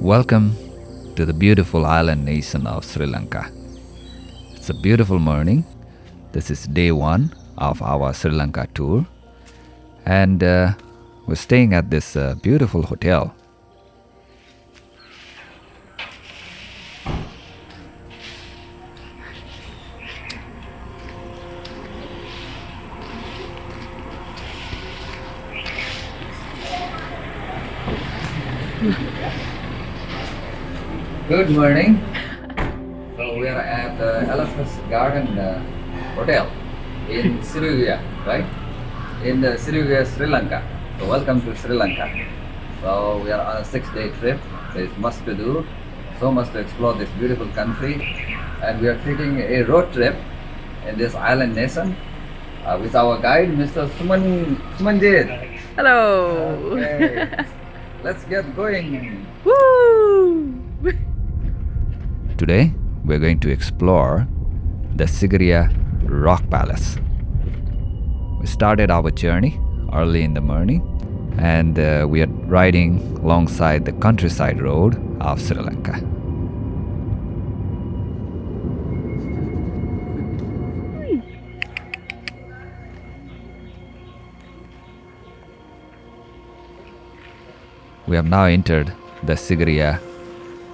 Welcome to the beautiful island nation of Sri Lanka. It's a beautiful morning. This is day one of our Sri Lanka tour, and we're staying at this beautiful hotel. Good morning. So we are at the Elephant Garden Hotel in Sigiriya, right? In the Sigiriya, Sri Lanka. So welcome to Sri Lanka. So we are on a 6-day trip. There's much to do, so much to explore this beautiful country, and we are taking a road trip in this island nation with our guide, Mr. Sumanjit. Hello. Okay, let's get going. Woo! Today, we're going to explore the Sigiriya Rock Palace. We started our journey early in the morning, and we are riding alongside the countryside road of Sri Lanka. We have now entered the Sigiriya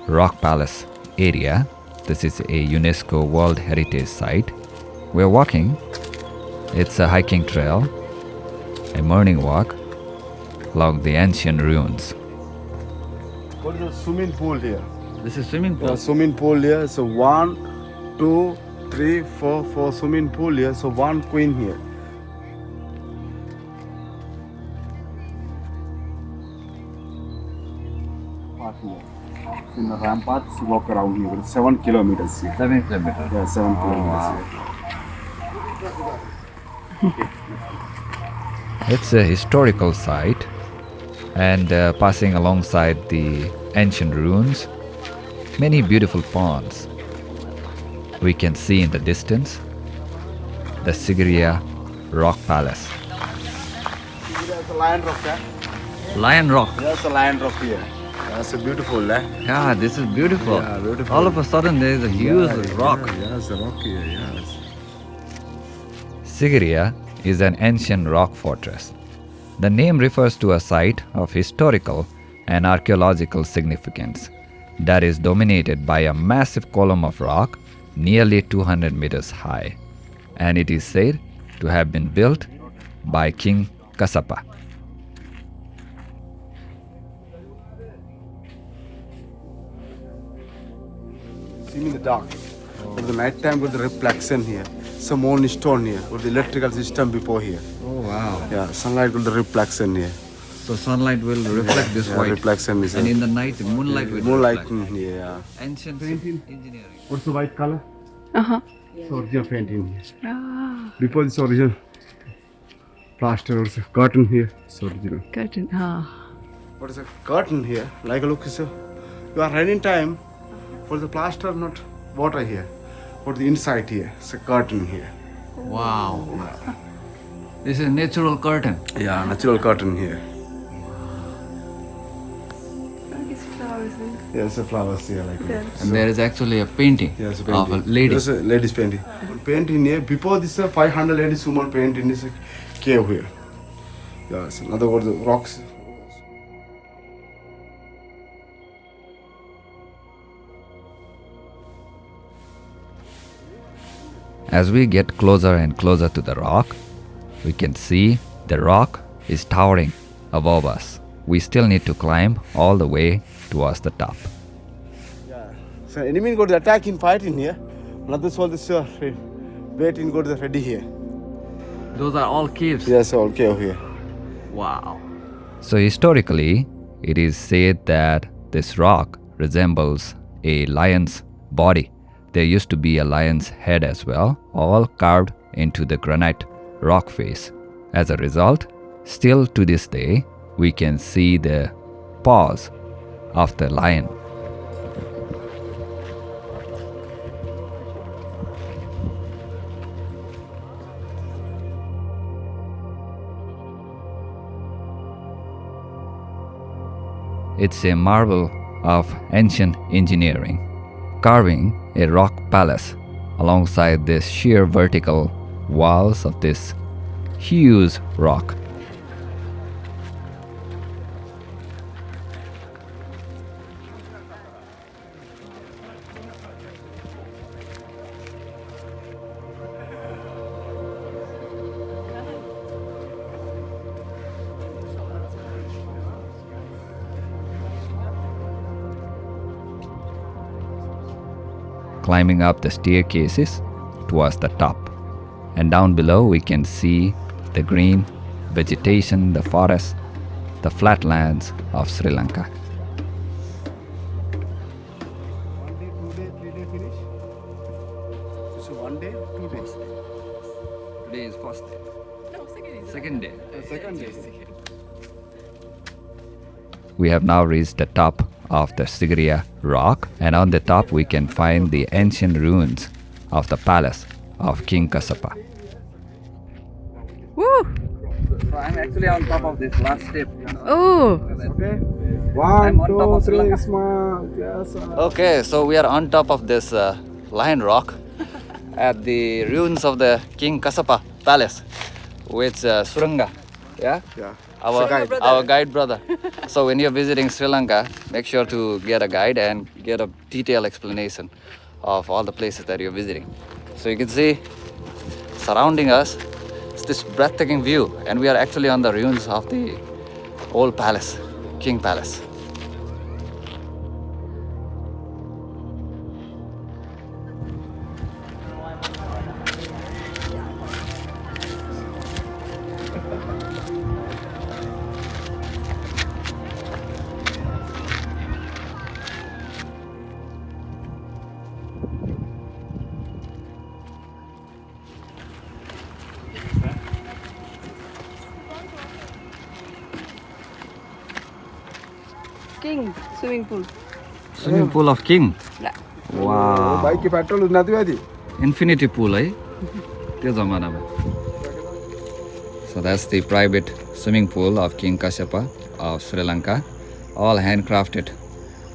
Rock Palace area. This is a UNESCO World Heritage Site. We are walking. It's a hiking trail, a morning walk along the ancient ruins. What is the swimming pool here? This is swimming pool. The swimming pool here. So 1, 2, 3, 4, 4 swimming pool here. So one queen here. Park here. In the ramparts, walk around here. 7 kilometers here. 7 kilometers. Yeah, 7 kilometers here. It's a historical site, and passing alongside the ancient ruins, many beautiful ponds. We can see in the distance the Sigiriya Rock Palace. There's a lion rock there. Lion Rock. There's a lion rock here. That's a beautiful, eh? Yeah, this is beautiful. Yeah, beautiful. All of a sudden there is a huge rock. Yeah, there's a rock here, yes. Sigiriya is an ancient rock fortress. The name refers to a site of historical and archaeological significance that is dominated by a massive column of rock nearly 200 meters high, and it is said to have been built by King Kashyapa. See me in the dark. But the night time with the reflection here. Some old stone here. With the electrical system before here. Oh wow. Yeah, sunlight with the reflection here. So sunlight will reflect this Yeah, white. reflection is And in the night, moonlight will moonlight. reflect. Yeah. Ancient engineering. What's the white color? Uh-huh. It's original painting here. Ah, Before this original plaster also. Curtain here. It's original. curtain. Ah. What is a curtain here? Like a look, so you are raining time. For the plaster, not water here. For the inside here, it's a curtain here. Wow. This is a natural curtain. Yeah, natural curtain here. Yes, the flowers here like that. And there is actually a painting Yes, a of painting. a lady. Yes, a lady's painting. Painting here. Before this, 500 ladies woman paint in this cave here. Yes, in other words, the rocks. As we get closer and closer to the rock, we can see the rock is towering above us. We still need to climb all the way towards the top. Yeah. So enemy got the attack in fight in here. Another all this waiting got the ready here. Those are all caves. Yes, all cave here. Wow. So historically, it is said that this rock resembles a lion's body. There used to be a lion's head as well, all carved into the granite rock face. As a result, still to this day, we can see the paws of the lion. It's a marble of ancient engineering, carving a rock palace alongside the sheer vertical walls of this huge rock. Climbing up the staircases towards the top, and down below we can see the green vegetation, the forest, the flatlands of Sri Lanka. 1 day, 2 day, 3 day finish. So 1 day, 2 days. Today is first day. No, Second day. Second day. We have now reached the top of the Sigiriya rock, and on the top we can find the ancient ruins of the palace of King Kashyapa. Woo! So I'm actually on top of this last step. Oh! Okay. I'm 1, on top 2, of Sri 3, Lanka. smile. Yes. Okay, so we are on top of this lion rock at the ruins of the King Kashyapa palace with Suranga. Yeah? Yeah. Our guide brother. So when you're visiting Sri Lanka, make sure to get a guide and get a detailed explanation of all the places that you're visiting. So you can see surrounding us is this breathtaking view, and we are actually on the ruins of the old palace, King Palace. King swimming pool. Swimming pool of King. Wow. Bike ki petrol nathi bhai. Infinity pool, eh? त्यो जमानामा. So that's the private swimming pool of King Kashyapa of Sri Lanka, all handcrafted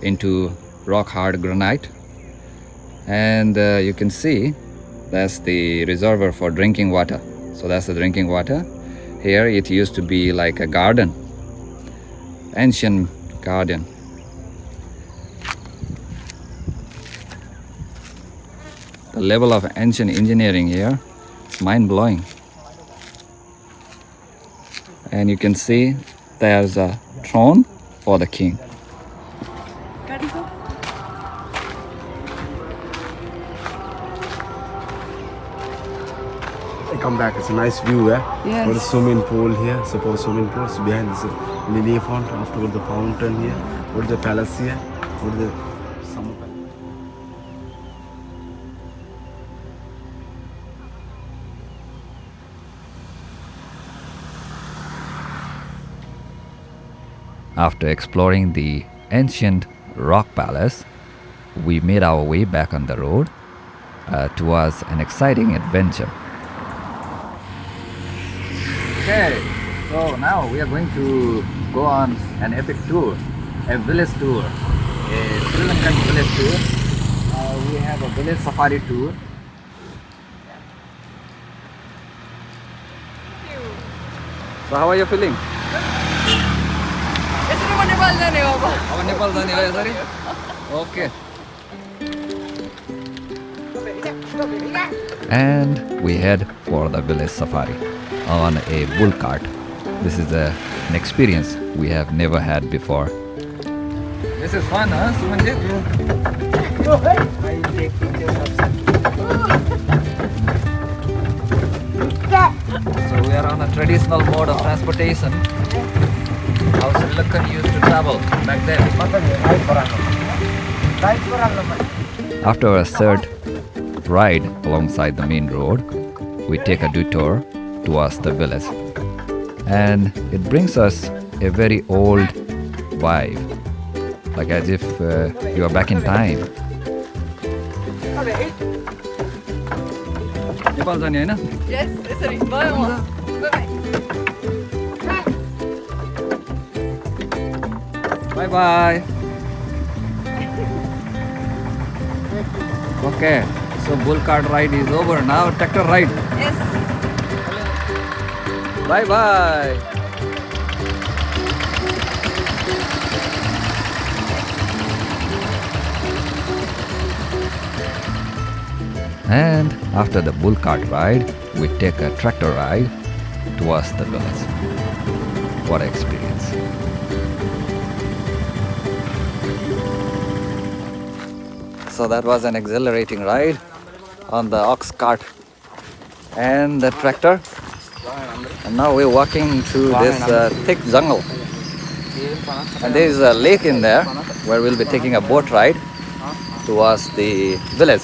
into rock-hard granite. And you can see that's the reservoir for drinking water. So that's the drinking water. Here it used to be like a garden, ancient garden. The level of ancient engineering here is mind-blowing. And you can see there's a throne for the king. I come back. It's a nice view, eh? Yes. Got a swimming pool here. Suppose swimming pool. So behind this lily font. Afterwards the fountain here. What the palace here? What the summer palace? After exploring the ancient rock palace, we made our way back on the road towards an exciting adventure. Okay, so now we are going to go on an epic tour, a village tour, a Sri Lankan village tour. We have a village safari tour. So how are you feeling? Our Nepal जाने हो यसरी? Okay. And we head for the village safari on a bull cart. This is an experience we have never had before. This is fun, huh, Sumanjit? So we are on a traditional mode of transportation. How Sri Lankan used to travel back then. After a third ride alongside the main road, we take a detour towards the village. And it brings us a very old vibe, like as if you are back in time. Nepal जाने हैन? Yes, यसरी भयो म. Bye bye. Okay, so bull cart ride is over. Now tractor ride. Yes. Bye bye. And after the bull cart ride, we take a tractor ride towards the village. What an experience. So that was an exhilarating ride on the ox cart and the tractor. And now we're walking through this thick jungle. And there is a lake in there where we'll be taking a boat ride towards the village.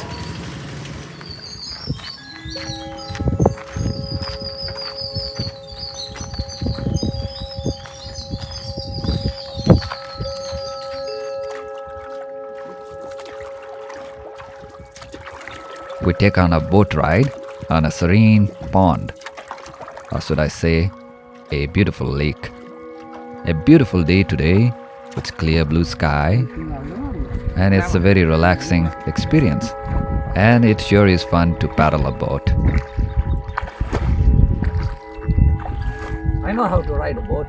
We take on a boat ride on a serene pond, or should I say, a beautiful lake. A beautiful day today with clear blue sky, and it's a very relaxing experience. And it sure is fun to paddle a boat. I know how to ride a boat.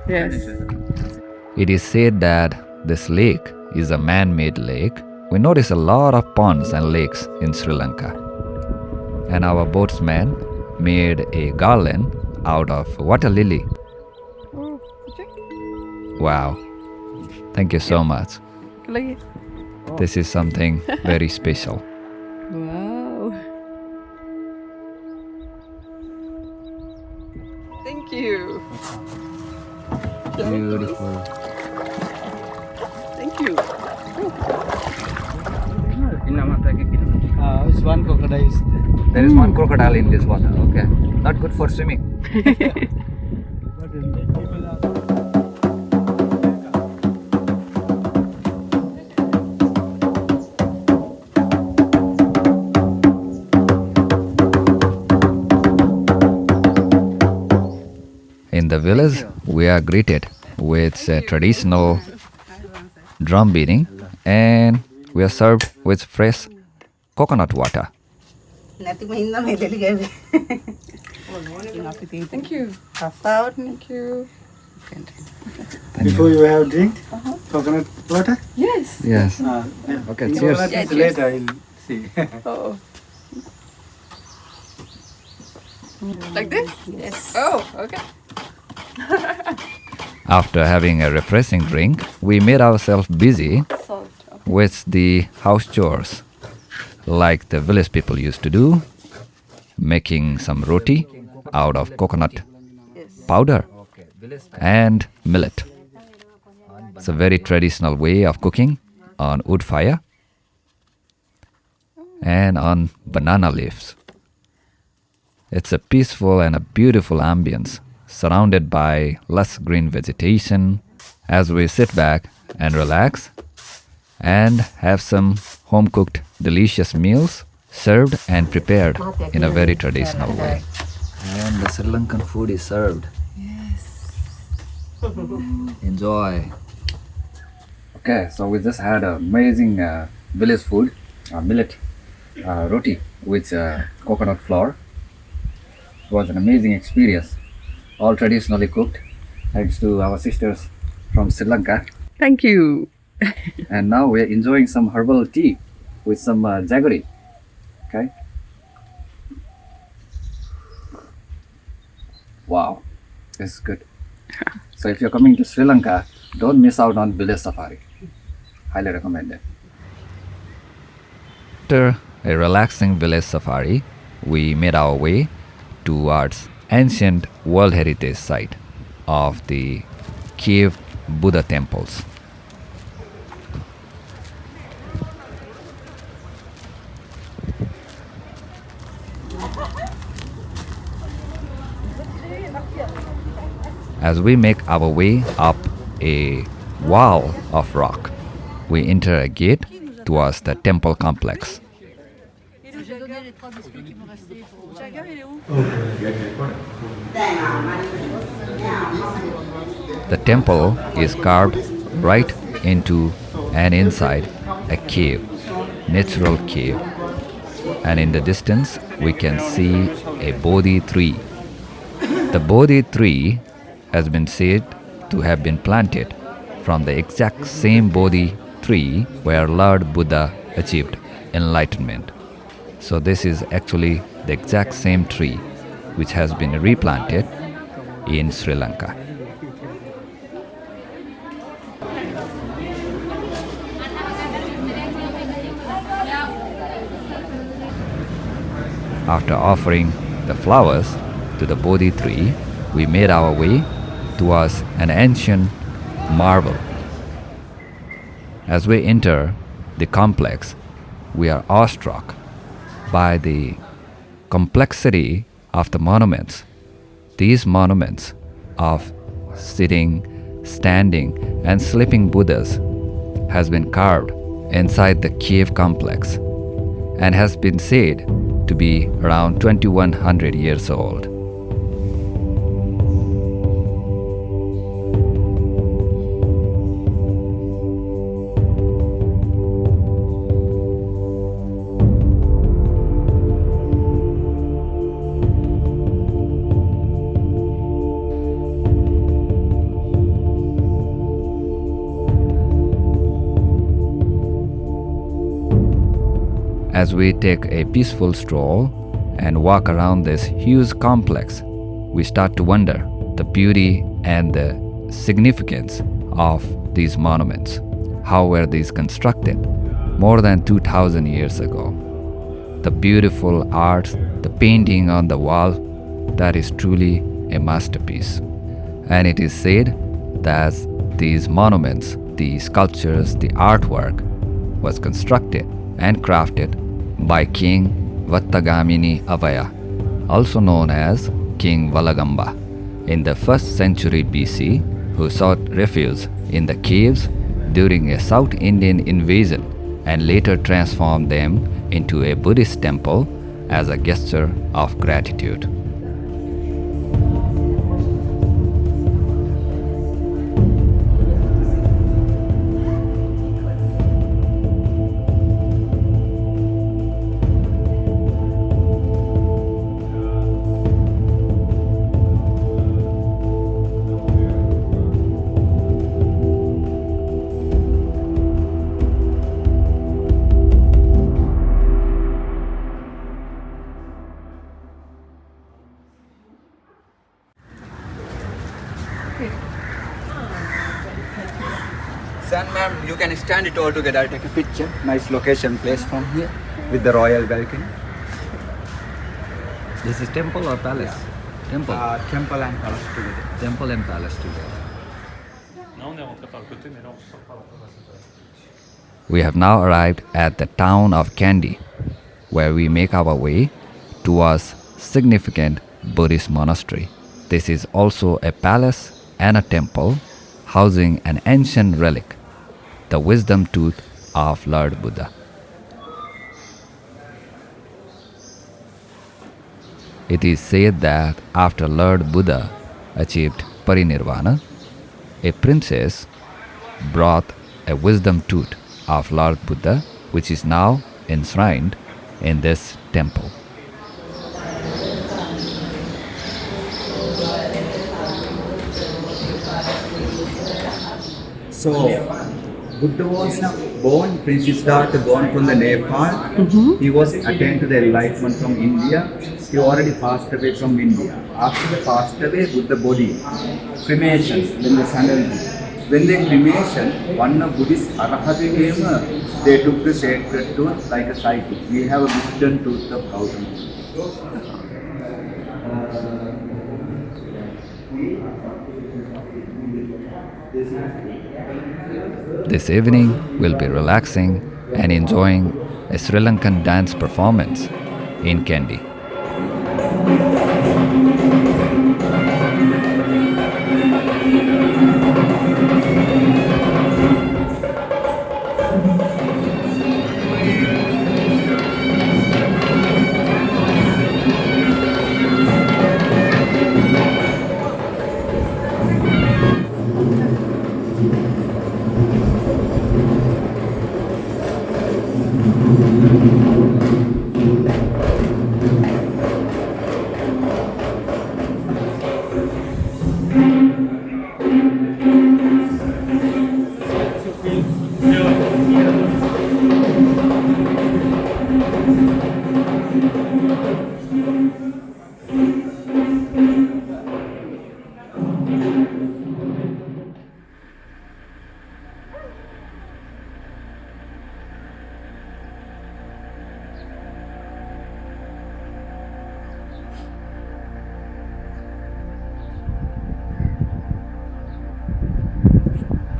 Yes. It is said that this lake is a man-made lake. We notice a lot of ponds and lakes in Sri Lanka. And our boatsman made a garland out of water lily. Oh, okay. Wow. Thank you so much. Lagi. This is something very special. Wow. Thank you. Beautiful. Thank you. It's one crocodile. There is one crocodile in this water. Okay. Not good for swimming. In the village, we are greeted with traditional drum beating, and we are served with fresh coconut water. Thank you. Thank you. Before you have drink coconut water? Yes. Yes. Yeah. Okay, cheers. Coconut Yeah, is cheers. later, I'll see. Oh. Like this? Yes. Oh, okay. After having a refreshing drink, we made ourselves busy Salt. Okay. with the house chores, like the village people used to do, making some roti out of coconut Yes. powder and millet. It's a very traditional way of cooking on wood fire and on banana leaves. It's a peaceful and a beautiful ambience, surrounded by lush green vegetation, as we sit back and relax and have some home-cooked delicious meals served and prepared in a very traditional way. And the Sri Lankan food is served. Yes. Enjoy. Okay, so we just had amazing village food, millet roti with coconut flour. It was an amazing experience, all traditionally cooked, thanks to our sisters from Sri Lanka. Thank you. And now we're enjoying some herbal tea with some jaggery. Okay. Wow, this is good. So if you're coming to Sri Lanka, don't miss out on village safari. Highly recommended. After a relaxing village safari, we made our way towards ancient World Heritage Site of the cave Buddha temples. As we make our way up a wall of rock, we enter a gate towards the temple complex. The temple is carved right into and inside a cave, natural cave. And in the distance, we can see a Bodhi tree. The Bodhi tree has been said to have been planted from the exact same Bodhi tree where Lord Buddha achieved enlightenment. So this is actually the exact same tree which has been replanted in Sri Lanka. After offering the flowers to the Bodhi tree, we made our way towards an ancient marvel. As we enter the complex, we are awestruck by the complexity of the monuments. These monuments of sitting, standing, and sleeping Buddhas has been carved inside the cave complex and has been said to be around 2100 years old. As we take a peaceful stroll and walk around this huge complex, we start to wonder the beauty and the significance of these monuments. How were these constructed more than 2000 years ago? The beautiful art, the painting on the wall, that is truly a masterpiece. And it is said that these monuments, the sculptures, the artwork was constructed and crafted by King Vattagamini Avaya, also known as King Valagamba, in the 1st century BC, who sought refuge in the caves during a South Indian invasion and later transformed them into a Buddhist temple as a gesture of gratitude. Son, ma'am, you can stand it all together, take a picture. Nice location place from here with the royal balcony. This is temple or palace? Temple. Temple and palace together. Temple and palace together. We have now arrived at the town of Kandy, where we make our way towards significant Buddhist monastery. This is also a palace and a temple housing an ancient relic, the wisdom tooth of Lord Buddha. It is said that after Lord Buddha achieved parinirvana, a princess brought a wisdom tooth of Lord Buddha, which is now enshrined in this temple. So, Buddha was born, Princess Siddhartha born from the Nepal. He was attained to the enlightenment from India. He already passed away from India. After they passed away, Buddha body, cremation, when the sun, when they cremation, one of Buddhist Arahat came, they took the sacred tooth like a cycle. We have a wisdom tooth of 1000 years. This evening, we'll be relaxing and enjoying a Sri Lankan dance performance in Kandy.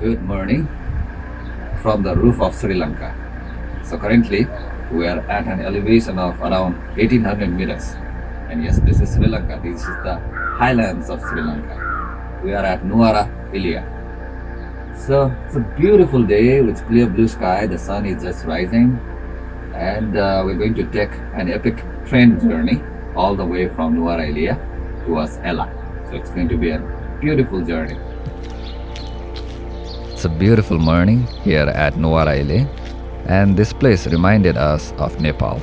good morning from the roof of Sri Lanka. So currently we are at an elevation of around 1800 meters. And yes, this is Sri Lanka. This is the highlands of Sri Lanka. We are at Nuwara Eliya. So it's a beautiful day with clear blue sky. The sun is just rising. And we're going to take an epic train journey all the way from Nuwara Eliya towards Ella. So it's going to be a beautiful journey. It's a beautiful morning here at Nuwara Eliya, and this place reminded us of Nepal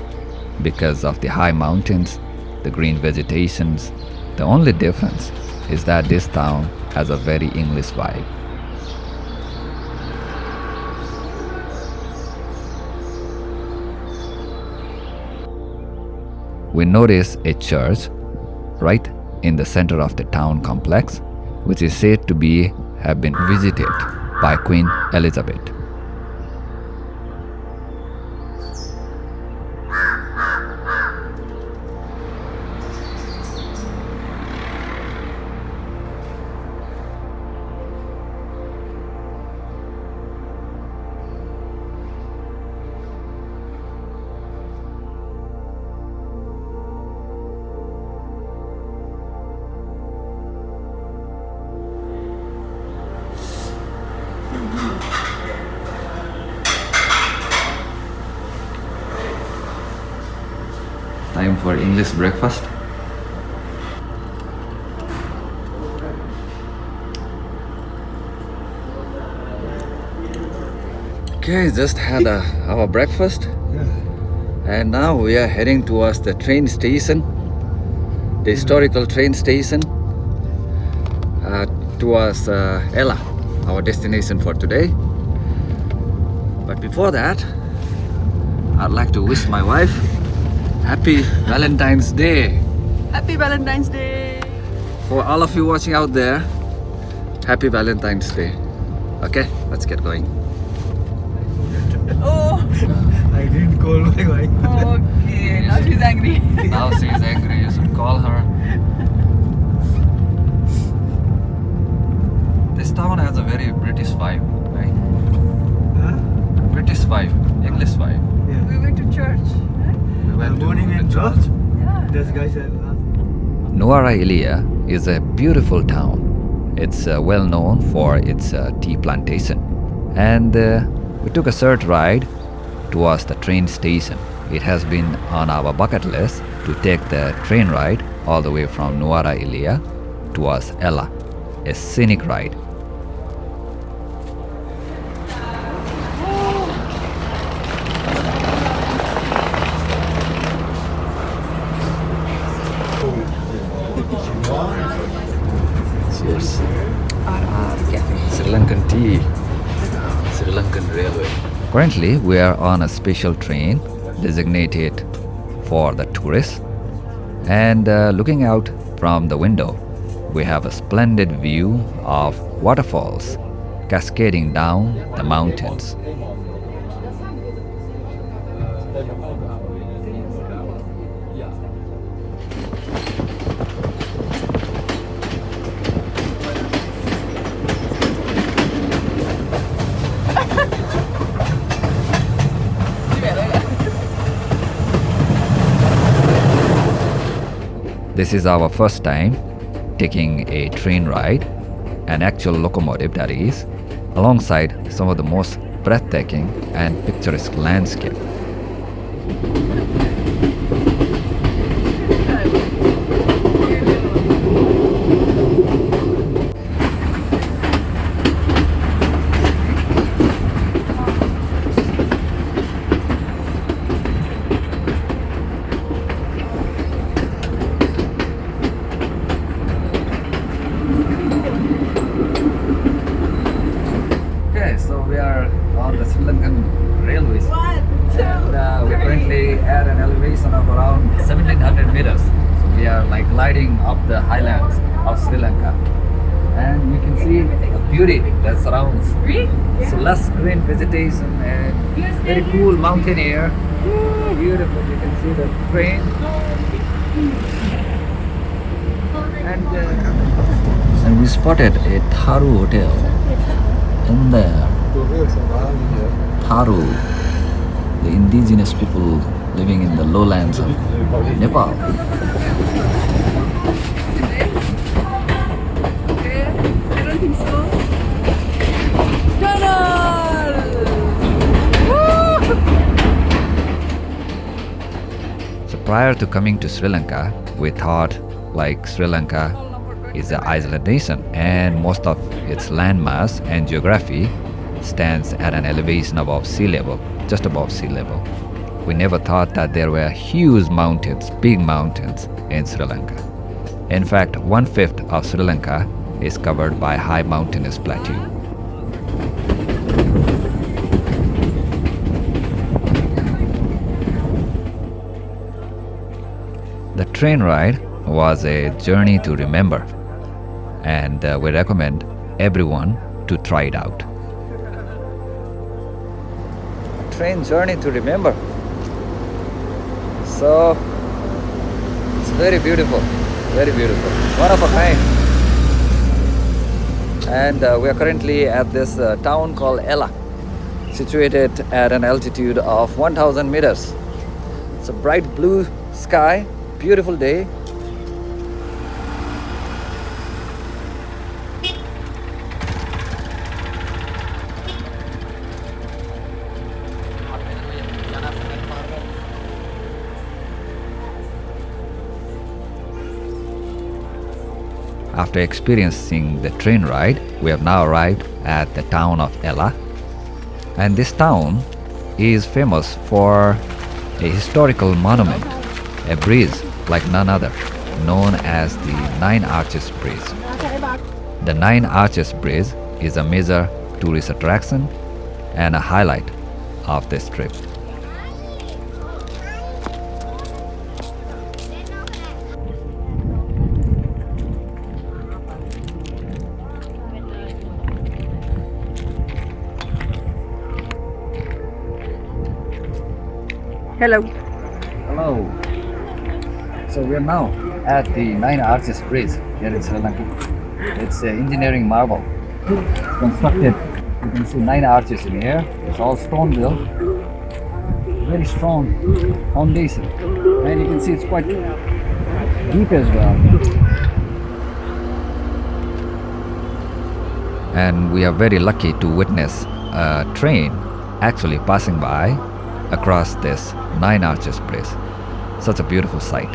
because of the high mountains, the green vegetations. The only difference is that this town has a very English vibe. We notice a church right in the center of the town complex, which is said to have been visited by Queen Elizabeth. Time for English breakfast. Okay, just had our breakfast. And now we are heading towards the train station, the historical train station, towards Ella, our destination for today. But before that, I'd like to wish my wife Happy Valentine's Day. Happy Valentine's Day. For all of you watching out there, Happy Valentine's Day. Okay, let's get going. Oh, I didn't call my wife. okay. Now she's angry. Now she's angry, you should call her. This town has a very British vibe, right? Huh? British vibe, English vibe. We went to church. Right? We went to Morning the in church. church. Yeah. This guy said. Nuwara Eliya is a beautiful town. It's well known for its tea plantation. And we took a short ride towards the train station. It has been on our bucket list to take the train ride all the way from Nuwara Eliya towards Ella, a scenic ride. Cheers. Sri Lankan tea. Sri Lankan railway. Currently, we are on a special train designated for the tourists. And looking out from the window, we have a splendid view of waterfalls cascading down the mountains. This is our first time taking a train ride, an actual locomotive that is, alongside some of the most breathtaking and picturesque landscape. Sri Lankan railways. And we're currently at an elevation of around 1700 meters. So we are like gliding up the highlands of Sri Lanka. And you can see the beauty that surrounds. So lush green vegetation and very cool mountain air. Beautiful. You can see the train. And we spotted a Tharu hotel. in the Tharu, the indigenous people living in the lowlands of Nepal. I don't think so. Tunnel! Woo! So prior to coming to Sri Lanka, we thought like Sri Lanka is an island nation and most of its landmass and geography stands at an elevation above sea level, just above sea level. We never thought that there were huge mountains, big mountains in Sri Lanka. In fact, 1/5 of Sri Lanka is covered by high mountainous plateau. The train ride was a journey to remember, and we recommend everyone to try it out. Train journey to remember. So it's very beautiful, one of a kind. And we are currently at this town called Ella, situated at an altitude of 1000 meters. It's a bright blue sky, beautiful day. After experiencing the train ride, we have now arrived at the town of Ella. And this town is famous for a historical monument, a bridge like none other, known as the Nine Arches Bridge. The Nine Arches Bridge is a major tourist attraction and a highlight of this trip. Hello. Hello. So we are now at the Nine Arches Bridge here in Sri Lanka. It's an engineering marvel. It's constructed, you can see 9 arches in here. It's all stone built. Very strong foundation. And you can see it's quite deep as well. And we are very lucky to witness a train actually passing by across this Nine Arches Bridge. Such a beautiful sight.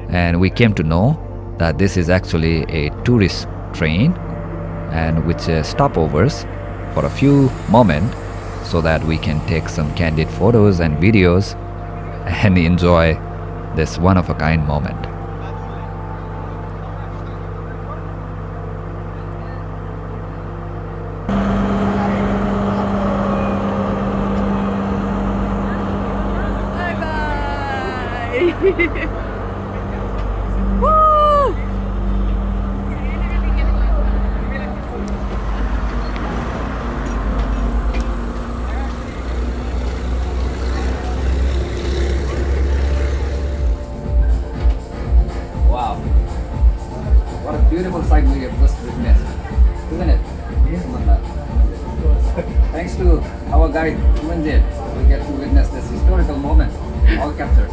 And we came to know that this is actually a tourist train and with stopovers for a few moments so that we can take some candid photos and videos and enjoy this one-of-a-kind moment. Bye-bye. Woo! Wow. What a beautiful sight we have just witnessed. Isn't it? Yes, Mannar. Thanks to our guide, Manjit, we get to witness this historical moment, all captured.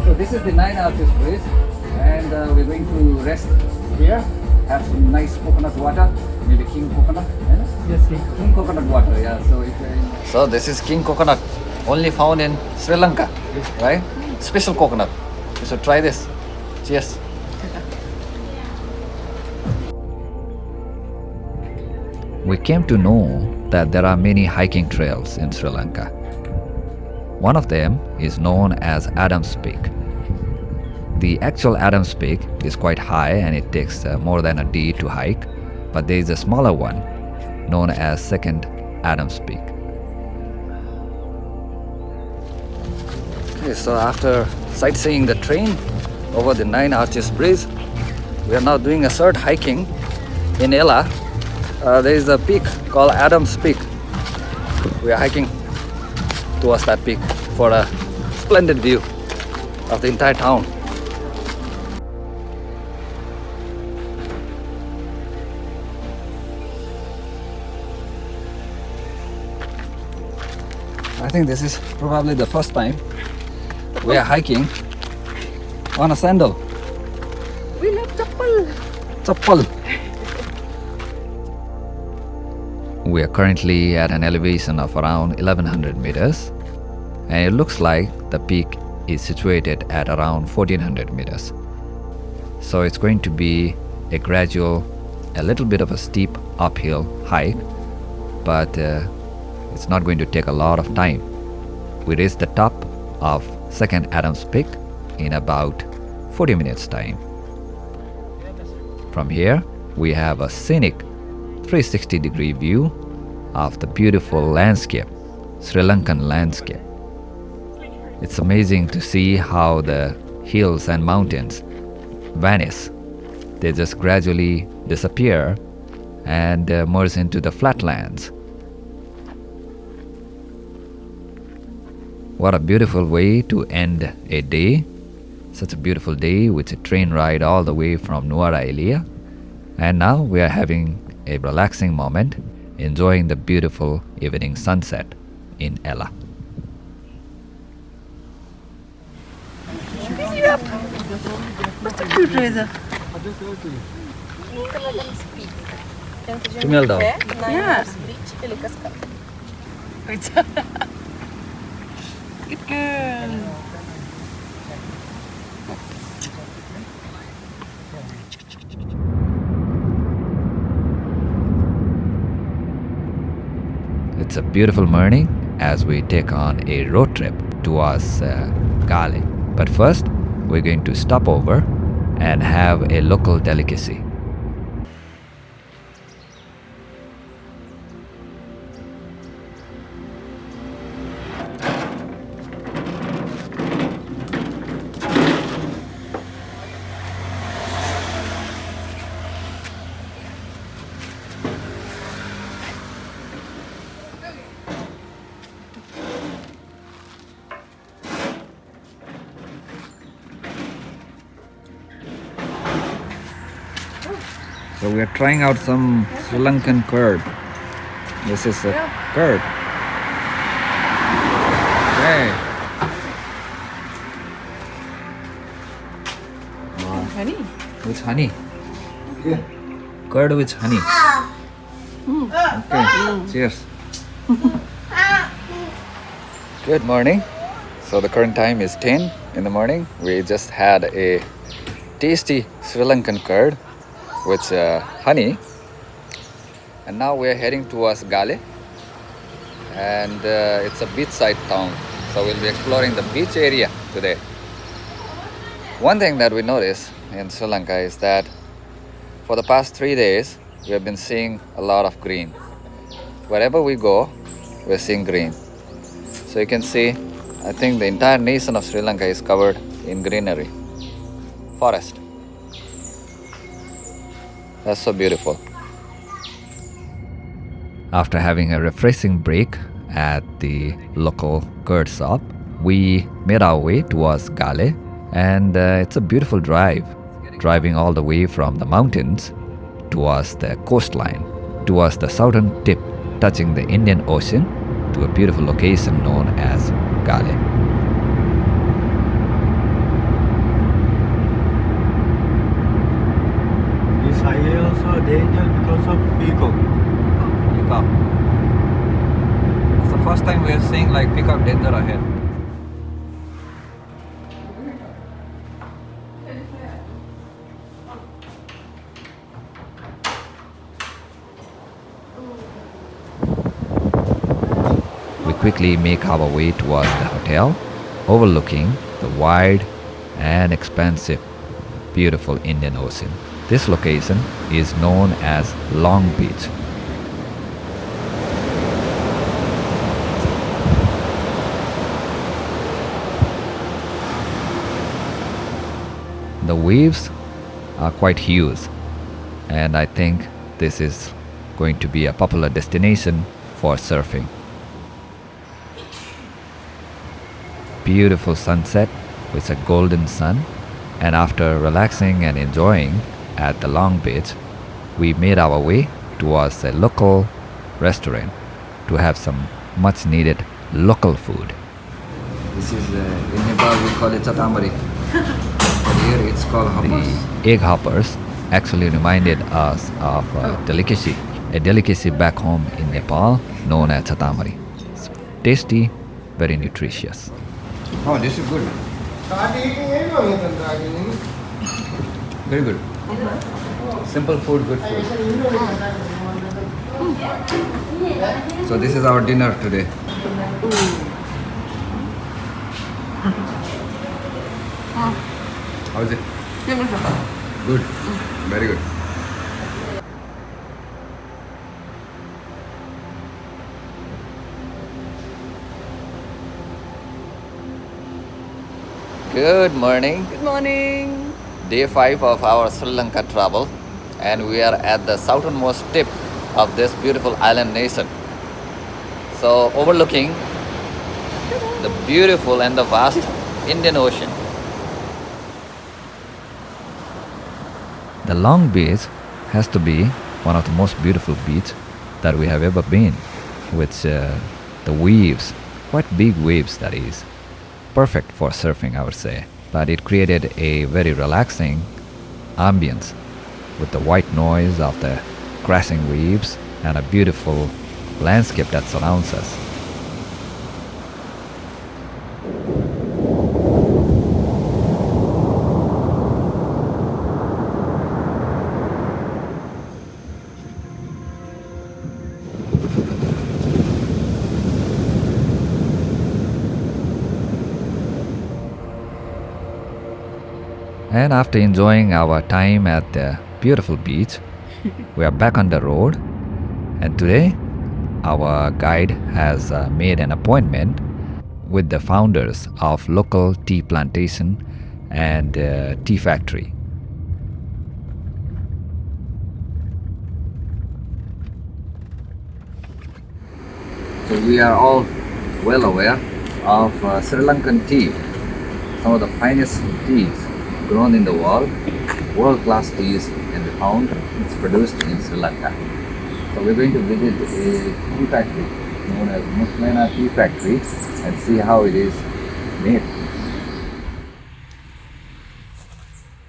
So this is the Nine Arches Bridge, and we're going to rest here, have some nice coconut water, maybe king coconut. Yes, king coconut water. Yeah. So this is king coconut, only found in Sri Lanka, right? Special coconut. You should try this. Cheers. We came to know that there are many hiking trails in Sri Lanka. One of them is known as Adam's Peak. The actual Adam's Peak is quite high and it takes more than a day to hike, but there is a smaller one known as Second Adam's Peak. Okay, so after sightseeing the train over the Nine Arches Bridge, we are now doing a short hiking in Ella There is a peak called Adams Peak. We are hiking towards that peak for a splendid view of the entire town. I think this is probably the first time we are hiking on a sandal. We love chappal. Chappal. We are currently at an elevation of around 1100 meters, and it looks like the peak is situated at around 1400 meters. So it's going to be a gradual, a little bit of a steep uphill hike, but it's not going to take a lot of time. We reach the top of second Adams Peak in about 40 minutes time. From here, we have a scenic 360-degree view of the beautiful landscape, Sri Lankan landscape. It's amazing to see how the hills and mountains vanish. They just gradually disappear and merge into the flatlands. What a beautiful way to end a day. Such a beautiful day with a train ride all the way from Nuwara Eliya. And now we are having a relaxing moment, enjoying the beautiful evening sunset in Ella. Cute razor. Female dog. Yeah. Good girl. It's a beautiful morning as we take on a road trip towards Gale. But first, we're going to stop over and have a local delicacy. So we are trying out some Sri Lankan curd. This is a curd. Okay. Honey. With honey. Yeah. Curd with honey. Okay. Cheers. Good morning. So the current time is 10 in the morning. We just had a tasty Sri Lankan curd with honey, and now we are heading towards Gale, and it's a beachside town, so we'll be exploring the beach area today. One thing that we notice in Sri Lanka is that for the past 3 days we have been seeing a lot of green. Wherever we go, we're seeing green. So you can see, I think the entire nation of Sri Lanka is covered in greenery, forest. That's so beautiful. After having a refreshing break at the local curd shop, we made our way towards Gale, and it's a beautiful drive, driving all the way from the mountains towards the coastline, towards the southern tip, touching the Indian Ocean to a beautiful location known as Gale. This highway also dangerous because of peacock. Peacock. It's the first time we are seeing like peacock danger ahead. We quickly make our way towards the hotel, overlooking the wide and expansive, beautiful Indian Ocean. This location is known as Long Beach. The waves are quite huge, and I think this is going to be a popular destination for surfing. Beautiful sunset with a golden sun, and after relaxing and enjoying at the long beach, we made our way towards a local restaurant to have some much needed local food. This is in Nepal we call it chatamari. But here it's called hoppers. The egg hoppers actually reminded us of a delicacy back home in Nepal known as chatamari. It's tasty, very nutritious. Oh, this is good. Very good. Simple food, good food. So this is our dinner today. How is it? Good. Very good. Good morning. Good morning. Day 5 of our Sri Lanka travel, and we are at the southernmost tip of this beautiful island nation. So overlooking the beautiful and the vast Indian Ocean. The Long Beach has to be one of the most beautiful beaches that we have ever been, with the waves, quite big waves that is. Perfect for surfing, I would say. But it created a very relaxing ambience with the white noise of the crashing waves and a beautiful landscape that surrounds us. And after enjoying our time at the beautiful beach, we are back on the road. And today, our guide has made an appointment with the founders of local tea plantation and tea factory. So we are all well aware of Sri Lankan tea, some of the finest teas grown in the world. World-class teas can be found. It's produced in Sri Lanka. So we're going to visit a tea factory known as Nuwara Tea Factory and see how it is made.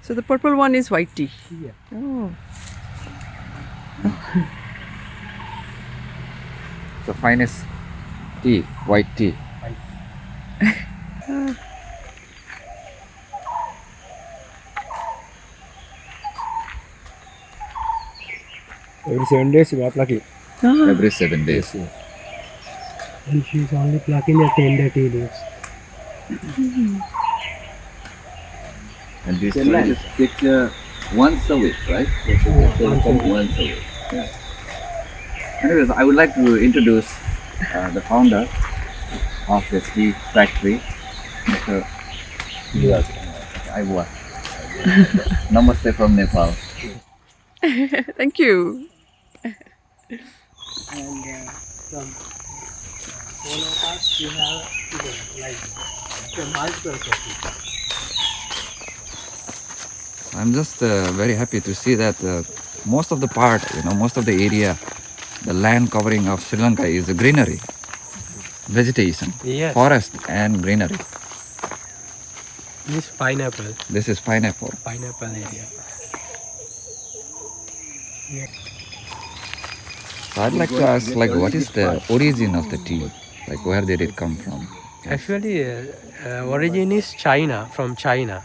So the purple one is white tea. Yeah. Oh. The finest tea, white tea. Every 7 days we are plucking. Every 7 days. And she's only plucking at tender tea leaves. And this one is picked once a week, right? Once a week. Yeah. Anyways, I would like to introduce the founder of this tea factory, Mr. Aiwa. Namaste from Nepal. Thank you. And from all of us, we have like the multiple coffee. I'm just very happy to see that most of the part, most of the area, the land covering of Sri Lanka is greenery, vegetation, Yes. forest and greenery. This pineapple. This is pineapple. Pineapple area. So I'd like to ask, what is the origin of the tea? Like, where did it come from? Actually, origin is China, from China.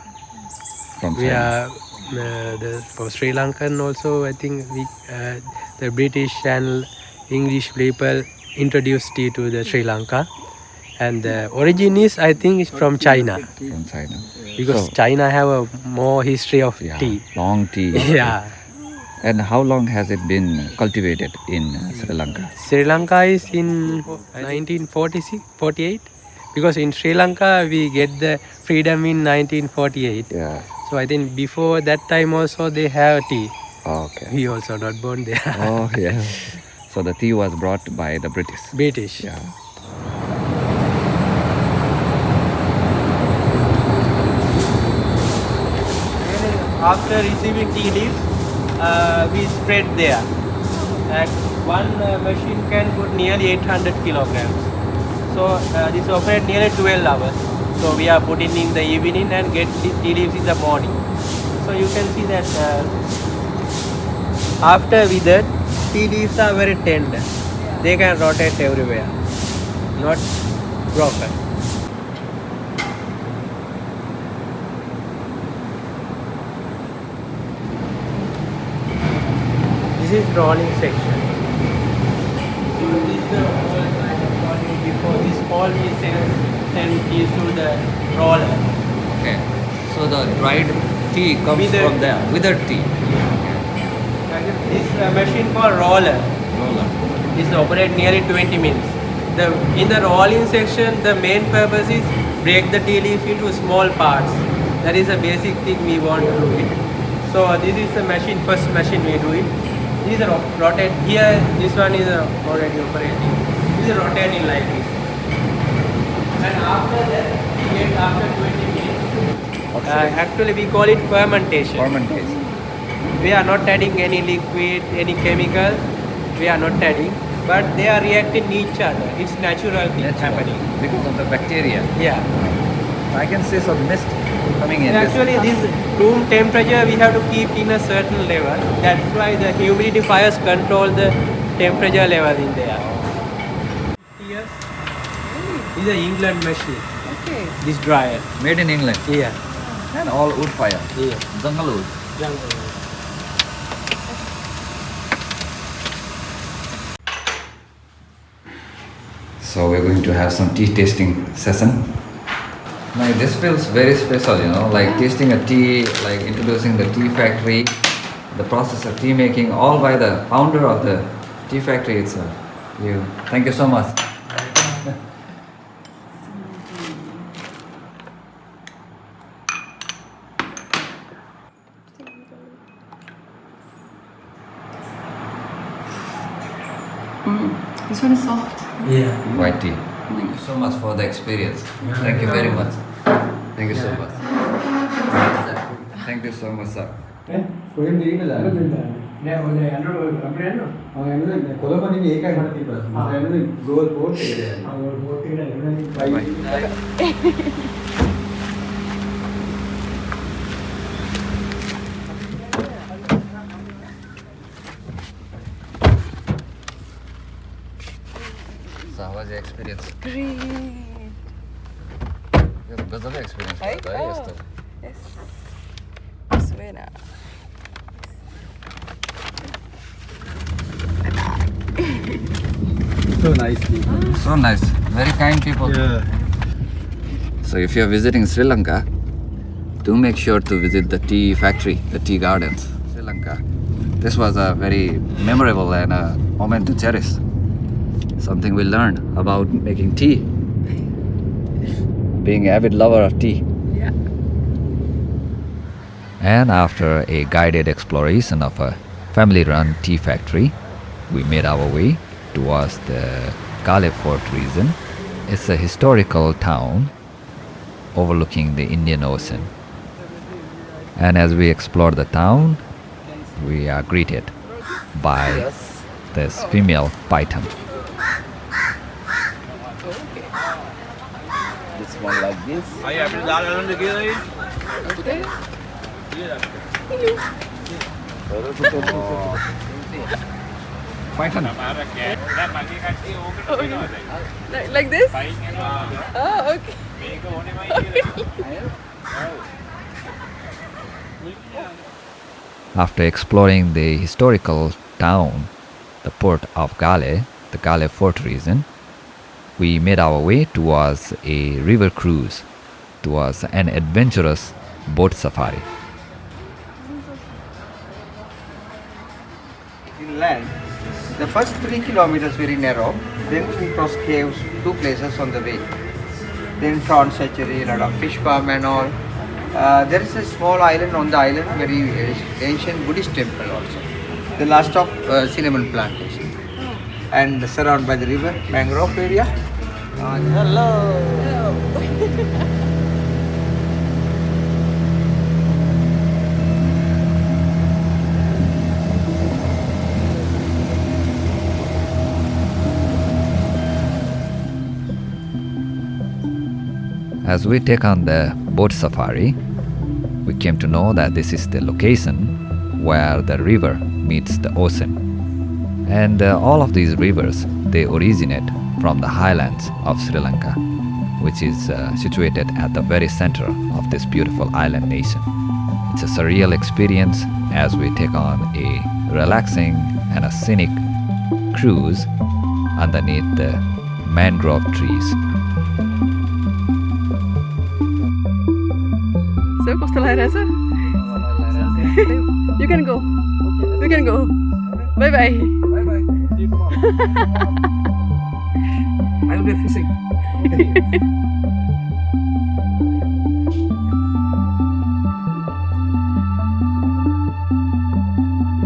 From We China. are for Sri Lankan also. I think the British and English people introduced tea to the Sri Lanka, and the origin is, I think, is from China, From China. because So, China have a more history of yeah, tea. long tea. Yeah, And how long has it been cultivated in Sri Lanka? Sri Lanka is in 1946, 48, because in Sri Lanka we get the freedom in 1948. Yeah. So I think before that time also they have tea. Okay. We also not born there. Oh, yeah. So the tea was brought by the British. British. Yeah. After receiving tea leaves, we spread there. And one machine can put nearly 800 kilograms. So this operates nearly 12 hours. So we are putting in the evening and get the tea leaves in the morning. So you can see that after withered, tea leaves are very tender. They can rotate everywhere, not broken. This is rolling section. So this is the whole kind of rolling before this all is sent to the roller. Okay. So the dried tea comes Withered. from there. Withered tea. And this machine called roller Roller. is operate nearly 20 minutes. In the rolling section, the main purpose is break the tea leaf into small parts. That is the basic thing we want to do it. So this is the machine, first machine we do it. This is rotate here. This one is already operating. This is rotating like this. And after that, we get after 20 minutes. Actually, we call it fermentation. Fermentation. We are not adding any liquid, any chemical. We are not adding, but they are reacting each other. It's natural thing happening. Because of the bacteria. Yeah. I can see some mist coming in. And actually, this room temperature we have to keep in a certain level. That's why the humidifiers control the temperature level in there. Yes. This is an England machine. Okay. This dryer. Made in England. Yeah. And all wood fire. Yeah. Jungle wood. Jungle. So we're going to have some tea tasting session. Like this feels very special, you know, like tasting a tea, like introducing the tea factory, the process of tea making, all by the founder of the tea factory itself. Thank you so much. This one is soft. Yeah. White tea. Thank you so much for the experience. Thank you very much. Thank you so much. Thank you so much, sir. So how was your experience? Great. You have a good experience, Right? right? Yes, Oh. sir. Yes. It's very nice. So nice people. So nice. Very kind people. Yeah. So if you are visiting Sri Lanka, do make sure to visit the tea factory, the tea gardens, Sri Lanka. This was a very memorable and a moment to cherish. Something we learned about making tea. Being an avid lover of tea. Yeah. And after a guided exploration of a family-run tea factory, we made our way towards the Gale Fort region. It's a historical town overlooking the Indian Ocean. And as we explore the town, we are greeted by this female python. This one like this. Okay. Python. Like this? Oh, okay. After exploring the historical town, the port of Gale, the Gale Fort region, we made our way towards a river cruise, towards an adventurous boat safari. Inland, the first 3 kilometers very narrow, then we cross caves, 2 places on the way. Then prawn hatchery, a lot of fish farm and all. There is a small island on the island, very ancient Buddhist temple also. The last of cinnamon plantation. And surrounded by the river, mangrove area. As we take on the boat safari, we came to know that this is the location where the river meets the ocean. And all of these rivers, they originate from the highlands of Sri Lanka, which is situated at the very center of this beautiful island nation. It's a surreal experience as we take on a relaxing and a scenic cruise underneath the mangrove trees. So, kosta lähdetään sä? You can go. We can go. Bye bye. Bye bye. I will be fishing.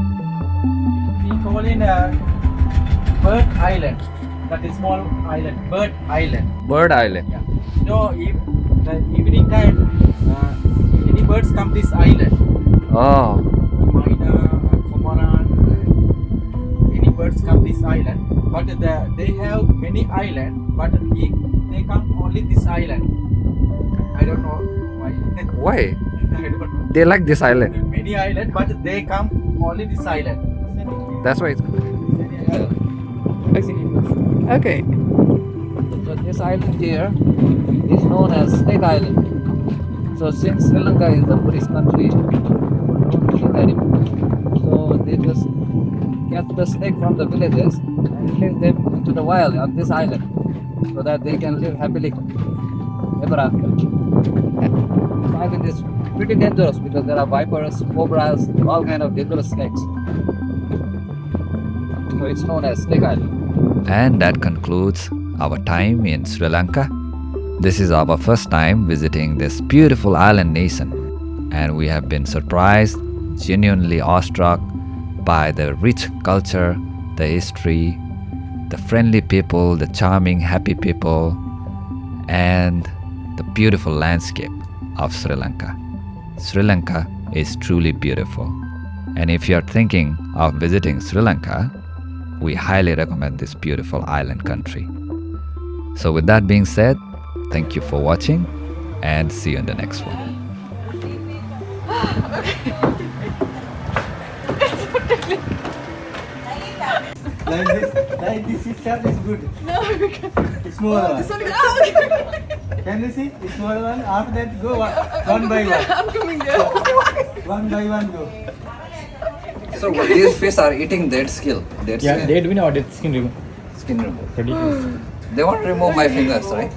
We call it Bird Island. That is small island. Bird Island. Bird Island. Yeah. You know, if the evening time, any birds come this island. Oh. Myna, cormorant, any birds come this island. But they have many islands. But they come only this island. I don't know why. Why? I don't know. They like this island. Many islands, but they come only this island. That's why it's Okay. So this island here is known as Snake Island. So since Sri Lanka is a Buddhist country, people don't eat animals. So they just get the snake from the villages and leave them into the wild on this island so that they can live happily ever after. This island is pretty dangerous because there are vipers, cobras, all kind of dangerous snakes. So it's known as Snake Island. And that concludes our time in Sri Lanka. This is our first time visiting this beautiful island nation, and we have been surprised, genuinely awestruck by the rich culture, the history, the friendly people, the charming, happy people, and the beautiful landscape of Sri Lanka. Sri Lanka is truly beautiful, and if you are thinking of visiting Sri Lanka, we highly recommend this beautiful island country. So with that being said, thank you for watching and see you in the next one. Like this sister is good. No, we can't. Small This one. one is Can you see? Small one. After that go one by one. I'm coming there. One by one go. So these fish are eating dead skin. Dead Yeah, skin. they do not skin remove. Skin remove. Ridiculous. They won't remove my fingers, right?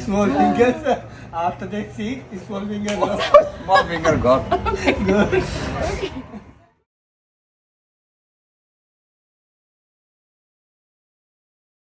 Small fingers. After that see, small finger go. Small finger gone. Go.